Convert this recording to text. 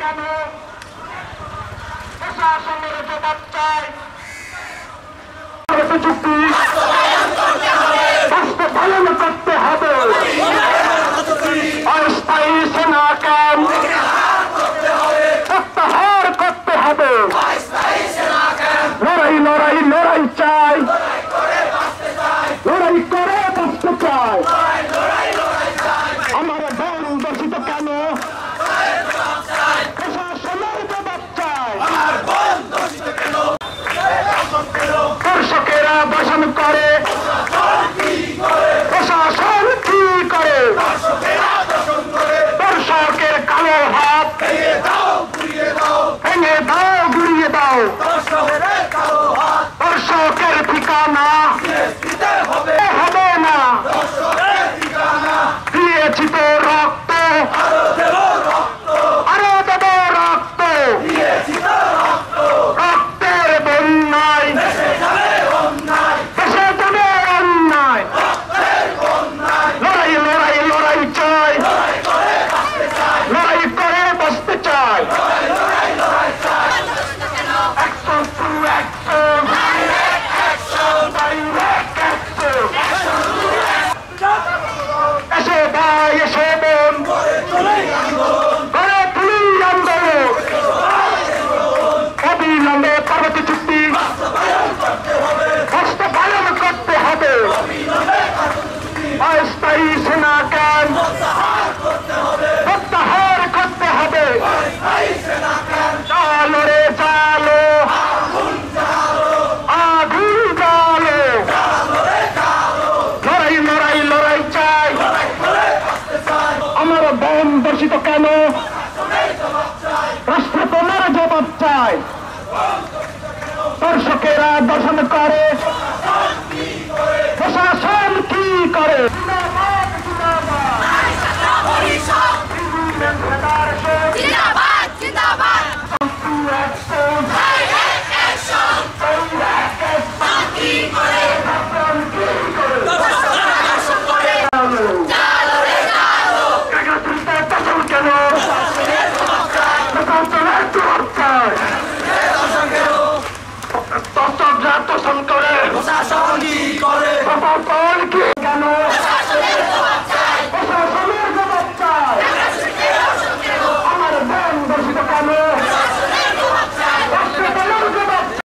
কেন প্রশাসনের জবাব চাই চুক্তি বাস্তবায়ন করতে হবে অস্থায়ী সেনা ক্যাম্প প্রত্যাহার করতে হবে লড়াই লড়াই লড়াই চাই লড়াই করে বাঁচতে চাই আমার দল দর্শিত কেন প্রশাসনের জবাব চাই দর্শকেরা দর্শন করে প্রশাসন কি করে দর্শকের কালো হাত ভেঙে দাও গুড়িয়ে দাও দর্শকের ঠিকানা হবে না দিয়েছি তো রক্ত আরো দেব রক্ত রক্তের বন্যায় দেশে যাবে অন্যায় লড়াই লড়াই লড়াই চাই লড়াই করে বসতে চাই Action to action, direct action. এসো ভাই এসো বোন করে তুলি আন্দোলন অবিলম্বে পার্বতী চুক্তি বাস্তবায়ন করতে হবে অস্থায়ী সেনা ক্যাম্প প্রত্যাহার করতে হবে চালো রে চালো আগুন চালো লড়াই লড়াই লড়াই চাই আমার বন দর্শিত কেন রাষ্ট্র তোমার জবাব চাই দর্শকেরা দর্শন করে প্রশাসন কি করে দর্শকরা দর্শন করে প্রশাসন কি করে